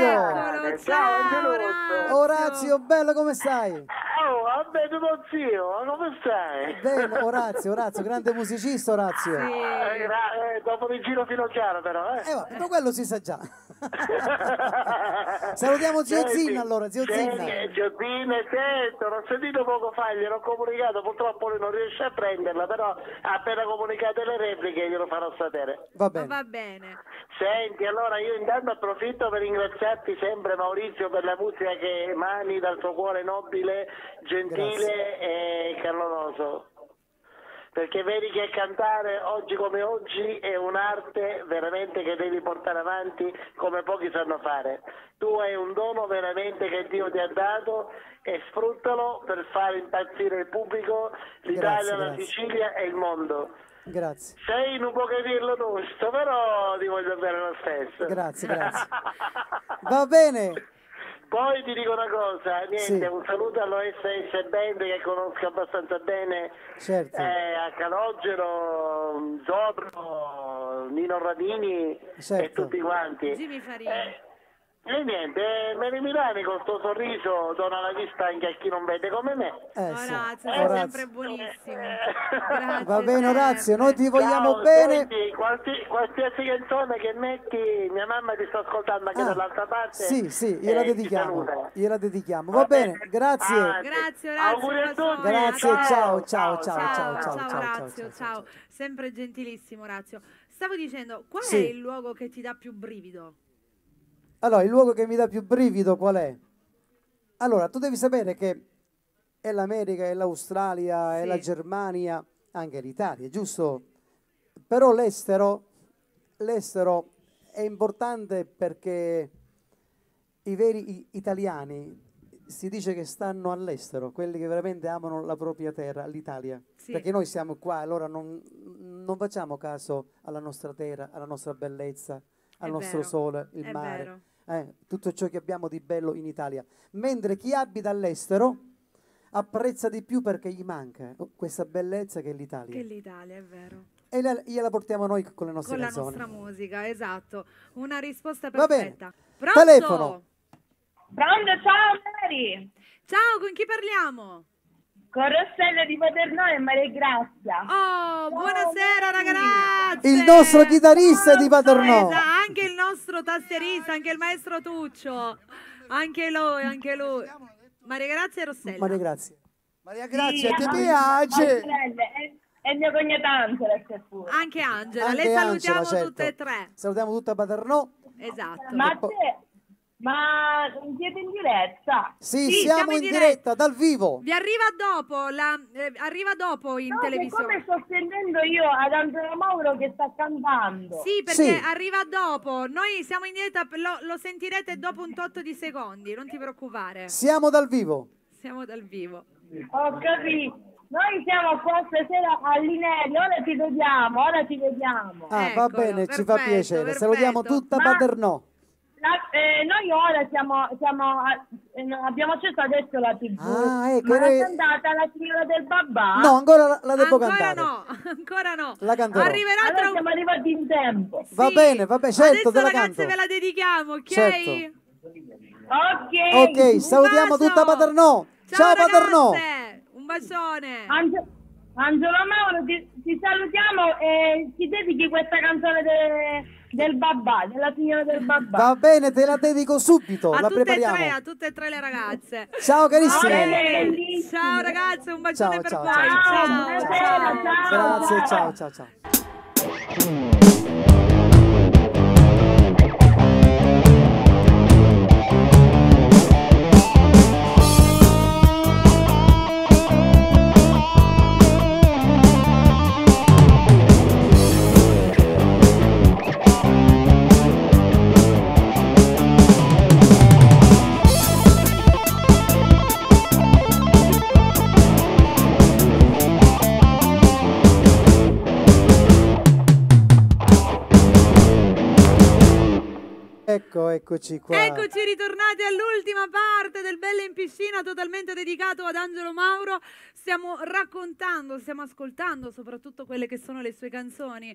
Eccolo, Ciao, ciao Angelotto. Orazio, bello, come stai? Oh, vabbè, tuo zio, ma come stai? Bene, Orazio, grande musicista Orazio. Sì. Dopo il giro finocchiaro però, Tutto quello si sa già. Salutiamo zio Senti, Zinna allora, zio Zinna. Zio Zinna, sento, l'ho sentito poco fa, gliel'ho comunicato, purtroppo lui non riesce a prenderla, però appena comunicate le repliche glielo farò sapere. Va bene. Va bene. Senti, allora io intanto approfitto per ringraziarti sempre Maurizio per la musica che emani dal tuo cuore nobile, gentile e caloroso. Perché vedi che cantare oggi come oggi è un'arte veramente che devi portare avanti come pochi sanno fare. Tu hai un dono veramente che Dio ti ha dato e sfruttalo per fare impazzire il pubblico, l'Italia, la Grazie. Sicilia e il mondo. Grazie. Sei un pochettino giusto, però ti voglio bene lo stesso. Grazie. Va bene. Poi ti dico una cosa, niente, Sì. un saluto all'OSS Band che conosco abbastanza bene, Certo. a Calogero, Zorro, Nino Radini e Certo. tutti quanti. Jimmy Farina. E niente, Mary Milani con sto sorriso dona la vista anche a chi non vede come me. Sì. Orazio, sei Orazio. sempre buonissimo. Grazie Va bene Orazio, sempre. noi ti vogliamo Ciao, bene. senti, qualsiasi canzone che metti, mia mamma ti sta ascoltando anche dall'altra parte. Sì, gliela ti dedichiamo. saluta. Gliela dedichiamo. Va bene, grazie. Grazie Orazio. Auguri a un bacione. tutti. Grazie, ciao, Ciao, Ciao ciao. Orazio, ciao. Sempre gentilissimo Orazio. Stavo dicendo, qual Sì. è il luogo che ti dà più brivido? Allora, il luogo che mi dà più brivido qual è? Allora, tu devi sapere che è l'America, è l'Australia, è Sì. la Germania, anche l'Italia, giusto? Però l'estero è importante perché i veri italiani si dice che stanno all'estero, quelli che veramente amano la propria terra, l'Italia. Sì. Perché noi siamo qua, allora non facciamo caso alla nostra terra, alla nostra bellezza, al È nostro vero, sole, il è mare. vero. Tutto ciò che abbiamo di bello in Italia. Mentre chi abita all'estero apprezza di più perché gli manca questa bellezza che è l'Italia. Che l'Italia, è vero. E gliela portiamo noi con le nostre Con la canzoni. nostra musica, esatto. Una risposta Va bene. perfetta. Pronto? Telefono. Pronto, ciao Mary! Ciao, con chi parliamo? Con Rossella di Paternò e Maria Grazia. Oh, buonasera ragazzi! Il nostro chitarrista di Paternò. Anche il nostro tastierista, anche il maestro Tuccio. Anche lui. Maria Grazia e Rossella. Maria Grazia. Maria Grazia, Sì, ti no, piace? E il mio cognato Angela c'è pure. Anche Angela, Anche le salutiamo Angela, certo. tutte e tre. Salutiamo tutta Paternò. Esatto. Ma siete in diretta? Sì, Sì, siamo in diretta, dal vivo. Vi arriva dopo in No, televisione. siccome sto sentendo io ad Angelo Mauro che sta cantando. Sì, perché Sì. arriva dopo. Noi siamo in diretta, lo sentirete dopo un tot di secondi, non ti preoccupare. Siamo dal vivo. Siamo dal vivo. Ho capito. Noi siamo qua stasera all'Inelli, ora ti vediamo. Va Eccolo, bene, ci fa perfetto, piacere. Salutiamo perfetto. tutta Ma- Paternò. Noi ora abbiamo acceso adesso la TV. Ah, ecco, Ma era- l'ha cantata la signora del babà? No, ancora la devo Ancora cantare. no, ancora no. La canterò. Arriverà Allora tra siamo arrivati in tempo. Va Sì. bene, certo, Adesso te la ragazze canto. ve la dedichiamo, ok? Certo. Ok. Ok, salutiamo bacio. tutta Paternò. Ciao Paternò. ragazze, un bacione. Angelo Mauro, ti salutiamo e ti dedichi questa canzone del babà, della signora del babà. Va bene, te la dedico subito, A la tutte, prepariamo. a tutte e tre le ragazze. Ciao carissime. Bene. Ciao ragazze, un bacione Ciao, per ciao, voi. ciao, ciao. Grazie, ciao. eccoci qua. Eccoci ritornati all'ultima parte del Belle in Piscina, totalmente dedicato ad Angelo Mauro. Stiamo raccontando, stiamo ascoltando soprattutto quelle che sono le sue canzoni.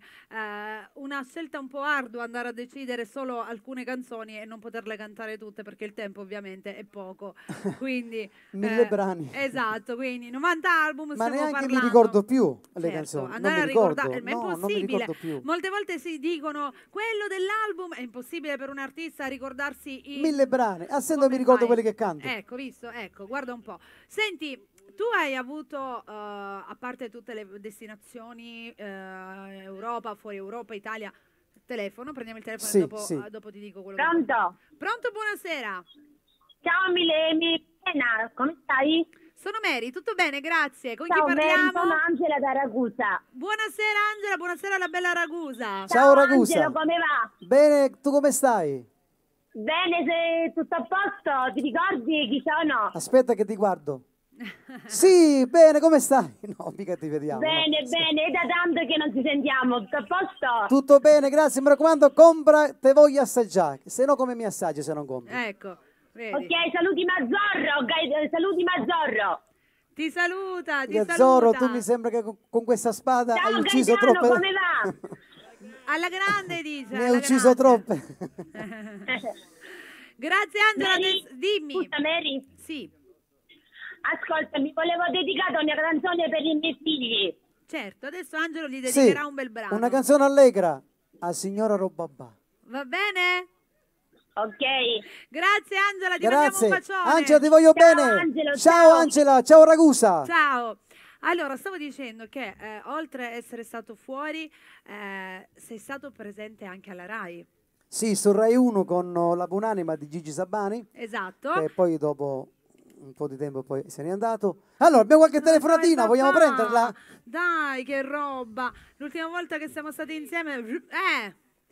Una scelta un po' ardua andare a decidere solo alcune canzoni e non poterle cantare tutte perché il tempo ovviamente è poco. Quindi 1000 brani. esatto, quindi 90 album. Ma stiamo neanche mi parlando. ricordo più le Certo, canzoni. Non andare mi a ricordo. ricordare, ma è No, non mi impossibile. ricordo più. Molte volte si dicono quello dell'album, è impossibile per un artista ricordarsi i 1000 brani. Ah, se non come mi ricordo fai? quelli che canto. Ecco, visto, ecco, guarda un po'. Senti, tu hai avuto, a parte tutte le destinazioni, Europa, fuori Europa, Italia, telefono, prendiamo il telefono Sì, e dopo, sì. dopo ti dico quello Pronto? Pronto, buonasera. Ciao Milena, come stai? Sono Mary, tutto bene, grazie. Con Ciao chi Mary, parliamo? sono Angela da Ragusa. Buonasera Angela, buonasera alla bella Ragusa. Ciao Ragusa. Angelo, come va? Bene, tu come stai? Bene, se tutto a posto, ti ricordi chi sono? Aspetta che ti guardo. Sì, bene, come stai? No, mica ti vediamo. no. Bene, bene, è da tanto che non ci sentiamo, tutto a posto? Tutto bene, grazie. Mi raccomando, compra, te voglio assaggiare. Se no, come mi assaggi se non compri? Ecco, vedi. Ok, saluti Mazzorro, saluti Mazzorro. Ti saluta, ti Gazzoro, saluta. tu mi sembra che con questa spada Ciao hai ucciso Gaetano, troppe. come va? Alla grande dice. Ne hai alla ucciso grande. troppe. Grazie Angela, Mary, dimmi. scusa Mary, Sì, ascolta, mi volevo dedicare una canzone per i miei figli. certo, adesso Angelo gli Sì, dedicherà un bel brano. una canzone allegra a signora Robabà. Va bene? Ok. Grazie Angela, ti mandiamo Grazie. un bacione. Angela, ti voglio Ciao, bene. Angelo, ciao ciao. Angela, ciao Ragusa. Ciao. Allora, stavo dicendo che oltre a essere stato fuori, sei stato presente anche alla RAI. Sì, su Rai 1 con La Buonanima di Gigi Sabani, Esatto. che poi dopo un po' di tempo poi se n'è andato. Allora, abbiamo qualche telefonatina, Dai, vogliamo papà. prenderla? Dai, che roba. L'ultima volta che siamo stati insieme...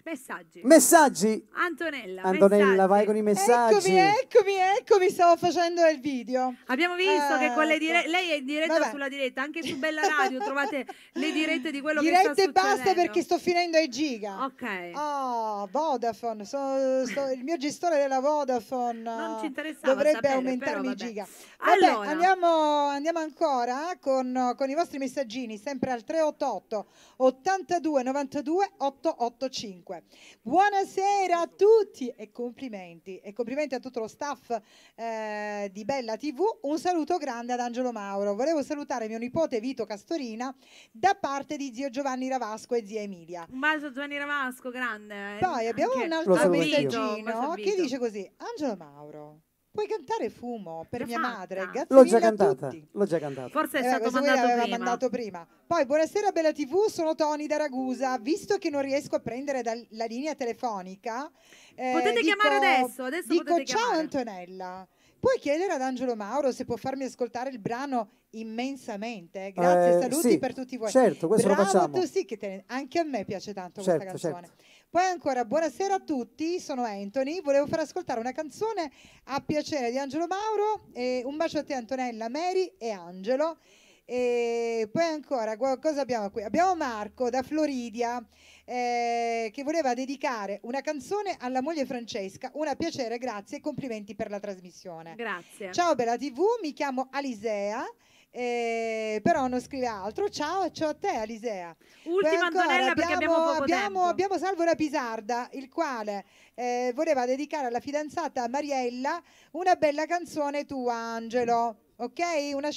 messaggi. Messaggi? Antonella, Antonella, messaggi. vai con i messaggi. Eccomi, stavo facendo il video. Abbiamo visto che con le dirette, lei è in diretta Vabbè. sulla diretta, anche su Bella Radio trovate le dirette di quello che Dirette sta e basta succedendo. perché sto finendo ai giga. Ok. Oh, Vodafone, il mio gestore della Vodafone Non ci interessava dovrebbe sapere, aumentarmi i però vabbè. giga. Vabbè, Allora. andiamo ancora con i vostri messaggini, sempre al 388 82 92 885. Buonasera a tutti e complimenti a tutto lo staff di Bella TV. Un saluto grande ad Angelo Mauro. Volevo salutare mio nipote Vito Castorina da parte di zio Giovanni Ravasco e zia Emilia. Un bacio a Giovanni Ravasco, grande. Poi abbiamo Anche un Lo altro saluto anch'io. messaggino Un che bacio a dice così: Angelo Mauro, puoi cantare Fumo per Già mia fatta. madre? Grazie L'ho mille già a cantata, tutti. l'ho già cantata. Forse è stato Questo qui mandato l'aveva prima. mandato prima. Poi buonasera Bella TV, sono Tony da Ragusa. Visto che non riesco a prendere la linea telefonica, Potete chiamare adesso dico potete ciao chiamare. Antonella. Puoi chiedere ad Angelo Mauro se può farmi ascoltare il brano Immensamente? Grazie, saluti sì, per tutti voi. certo, questo lo Bravo, facciamo. tu sì che anche a me piace tanto Certo, questa canzone. certo. Poi ancora buonasera a tutti, sono Anthony, volevo far ascoltare una canzone a piacere di Angelo Mauro, un bacio a te Antonella, Mary e Angelo. E poi ancora cosa abbiamo qui? Abbiamo Marco da Floridia che voleva dedicare una canzone alla moglie Francesca, una piacere, grazie e complimenti per la trasmissione. Grazie. Ciao Bella TV, mi chiamo Alisea. Però non scrive altro. Ciao a te Alisea. Poi Ultima ancora Antonella perché abbiamo poco tempo. abbiamo Salvo da Pisarda, il quale voleva dedicare alla fidanzata Mariella una bella canzone tua Angelo. Ok, una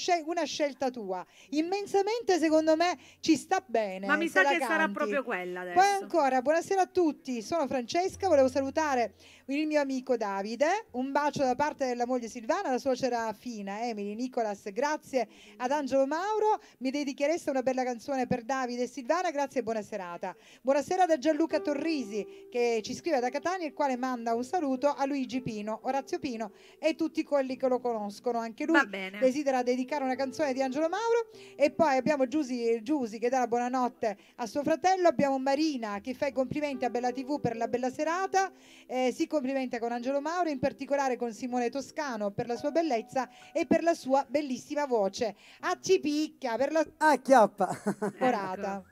scelta tua. Immensamente secondo me ci sta bene. Ma mi se sa la che sarà canti. proprio quella adesso. Poi ancora, buonasera a tutti, sono Francesca, volevo salutare il mio amico Davide, un bacio da parte della moglie Silvana, la suocera Fina, Emily, Nicolas, grazie ad Angelo Mauro, mi dedichereste una bella canzone per Davide e Silvana, grazie e buona serata. Buonasera da Gianluca Torrisi che ci scrive da Catania, il quale manda un saluto a Luigi Pino, Orazio Pino e tutti quelli che lo conoscono, anche lui Va bene. desidera dedicare una canzone di Angelo Mauro. E poi abbiamo Giusy che dà la buonanotte a suo fratello, abbiamo Marina che fa i complimenti a Bella TV per la bella serata, si complimenta con Angelo Mauro, in particolare con Simone Toscano per la sua bellezza e per la sua bellissima voce. A ci picchia per la Ah, chiappa. orata.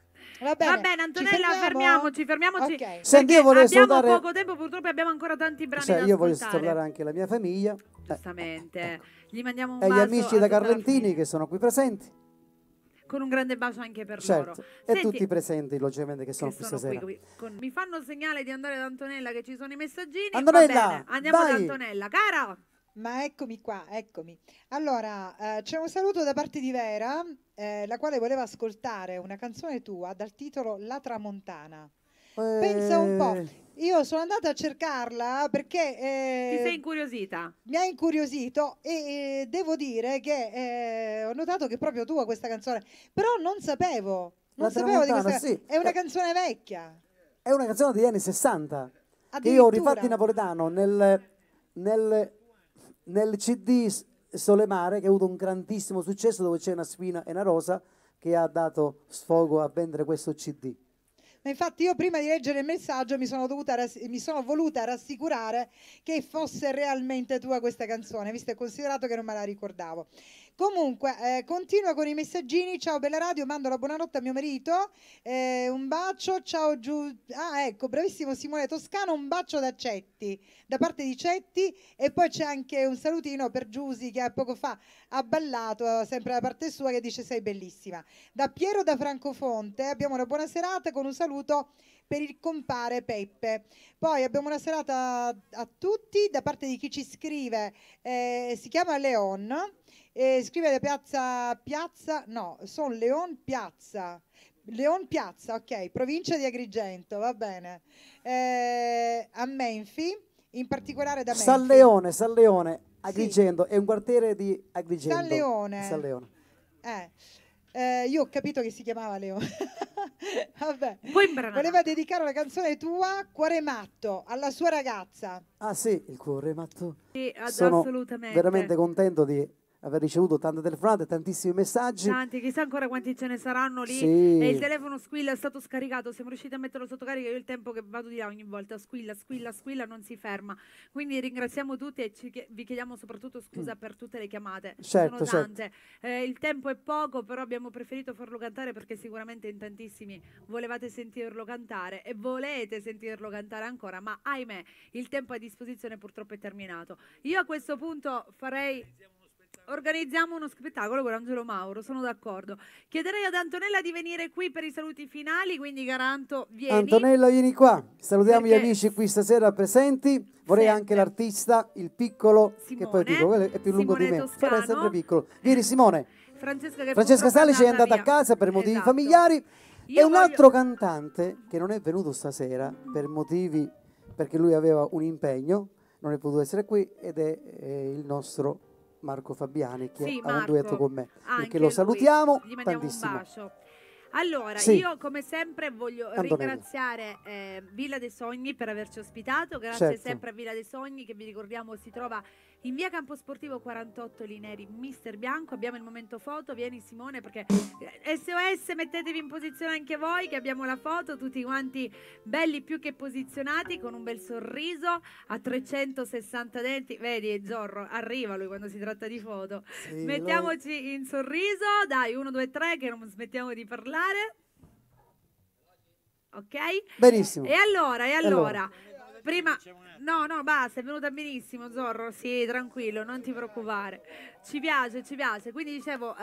Va Va bene, bene, ci Antonella, fermiamo? fermiamoci. Ok. Senti, io perché volevo abbiamo salutare- poco tempo, purtroppo abbiamo ancora tanti brani Cioè, da io voglio ascoltare. salutare anche la mia famiglia Giustamente. Gli mandiamo un e gli bacio amici a da tutta la Carlentini famiglia. che sono qui presenti. Con un grande bacio anche per Certo, loro. e Senti, tutti i presenti, logicamente, che sono che qui sono stasera. mi fanno segnale di andare da Antonella che ci sono i messaggini. Antonella, Va bene, andiamo da vai! Antonella. Cara, Ma eccomi qua, eccomi. Allora, c'è un saluto da parte di Vera, la quale voleva ascoltare una canzone tua dal titolo La Tramontana. Pensa un po', io sono andata a cercarla perché ti sei incuriosita? mi ha incuriosito e devo dire che ho notato che proprio tu hai questa canzone, però non sapevo La di Tramontana, questa. sì. È una canzone vecchia. È una canzone degli anni 60 che io ho rifatto in Addirittura. napoletano nel CD Solemare, che ha avuto un grandissimo successo, dove c'è una spina e una rosa, che ha dato sfogo a vendere questo CD. Ma infatti io prima di leggere il messaggio mi sono voluta rassicurare che fosse realmente tua questa canzone, visto e considerato che non me la ricordavo. Comunque, continua con i messaggini. Ciao bella radio, mando la buonanotte a mio marito, un bacio, ciao Giù. Ah, ecco, bravissimo Simone Toscano, un bacio da Cetti, da parte di Cetti, e poi c'è anche un salutino per Giusy che poco fa ha ballato, sempre da parte sua, che dice sei bellissima. Da Piero da Francofonte abbiamo una buona serata con un saluto per il compare Peppe. Poi abbiamo una serata a tutti da parte di chi ci scrive, si chiama Leon, scrive da sono Leon Piazza. Leon Piazza, ok, provincia di Agrigento, va bene. A Menfi, in particolare da Menfi. San Leone, Agrigento, è un quartiere di Agrigento. San Leone. San Leone. Io ho capito che si chiamava Leone. Vabbè. Poi imbranato. Voleva dedicare una canzone tua, Cuore matto, alla sua ragazza. Ah sì, il cuore matto. Sì, Sono assolutamente. veramente contento di aver ricevuto tante telefonate, tantissimi messaggi. Tanti, chissà ancora quanti ce ne saranno lì. Sì. E il telefono squilla, è stato scaricato, siamo riusciti a metterlo sotto carica. Io il tempo che vado di là ogni volta squilla, non si ferma. Quindi ringraziamo tutti e vi chiediamo soprattutto scusa per tutte le chiamate. Certo, Sono tante. Il tempo è poco, però abbiamo preferito farlo cantare perché sicuramente in tantissimi volevate sentirlo cantare e volete sentirlo cantare ancora, ma ahimè il tempo a disposizione purtroppo è terminato. Io a questo punto organizziamo uno spettacolo con Angelo Mauro, sono d'accordo. Chiederei ad Antonella di venire qui per i saluti finali, quindi Garanto, vieni. Antonella, vieni qua. Salutiamo Perché- gli amici qui stasera presenti. Vorrei Sempre. anche l'artista, il piccolo, che poi Simone. dico, quello è più lungo di Simone me, Toscano. però è sempre piccolo. Vieni Simone. Francesca Francesca Salici è andata via. a casa per motivi Esatto. familiari. Io E un voglio- altro cantante che non è venuto stasera per motivi, perché lui aveva un impegno, non è potuto essere qui, ed è il nostro Marco Fabiani, che Sì, ha un Marco, duetto con me. anche Perché lo lui. salutiamo Gli mandiamo tantissimo. un bacio. Allora, Sì. io come sempre voglio Antonella. ringraziare Villa dei Sogni per averci ospitato, grazie Certo. sempre a Villa dei Sogni, che vi ricordiamo si trova in via Camposportivo 48 Lineri, Mister Bianco. Abbiamo il momento foto, vieni Simone, perché SOS, mettetevi in posizione anche voi che abbiamo la foto, tutti quanti belli più che posizionati, con un bel sorriso a 360 denti. Vedi Zorro, arriva lui quando si tratta di foto. Sì, Mettiamoci in sorriso, dai, 1, 2, 3, che non smettiamo di parlare. Ok? Benissimo. E allora, allora? prima, no, basta, è venuta benissimo Zorro, sì, tranquillo, non ti preoccupare, ci piace, quindi dicevo,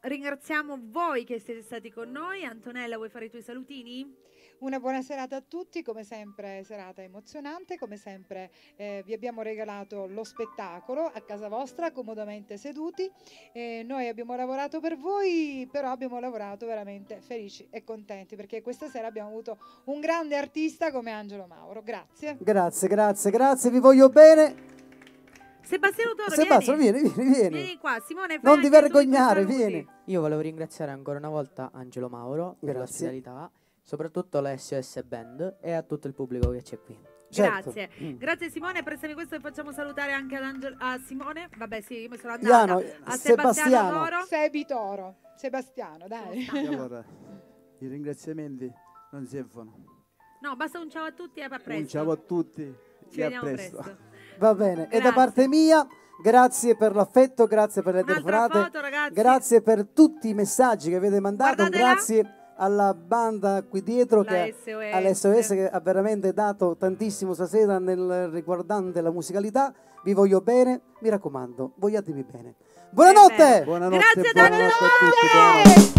ringraziamo voi che siete stati con noi. Antonella, vuoi fare i tuoi salutini? Una buona serata a tutti, come sempre serata emozionante, come sempre vi abbiamo regalato lo spettacolo a casa vostra, comodamente seduti. Noi abbiamo lavorato per voi, però abbiamo lavorato veramente felici e contenti, perché questa sera abbiamo avuto un grande artista come Angelo Mauro. Grazie. Grazie, vi voglio bene. Sebastiano Toro, Sebastiano, vieni. vieni. Qua, Simone, fai Non ti anche tu i tuoi vergognare, saluti. vieni. Io volevo ringraziare ancora una volta Angelo Mauro per la Grazie. ospitalità, soprattutto la SOS Band e a tutto il pubblico che c'è qui. Certo. Grazie, Mm. grazie Simone, prestami questo e facciamo salutare anche a Simone. Vabbè sì, io mi sono andata. Iano, A Sebastiano. Toro. Sebi Toro, Sebastiano, dai. E allora, i ringraziamenti non si fanno. No, basta un ciao a tutti e a presto. Un ciao a tutti Ci e a vediamo presto. presto. Va bene. E da Grazie. parte mia, grazie per l'affetto, grazie per le Un'altra telefonate, foto, ragazzi. grazie per tutti i messaggi che avete mandato, Guardatela. grazie alla banda qui dietro, all'SOS che ha veramente dato tantissimo stasera nel riguardante la musicalità. Vi voglio bene, mi raccomando, vogliatemi bene. Buonanotte! Buonanotte, Grazie, buonanotte Daniele a tutti. Monte!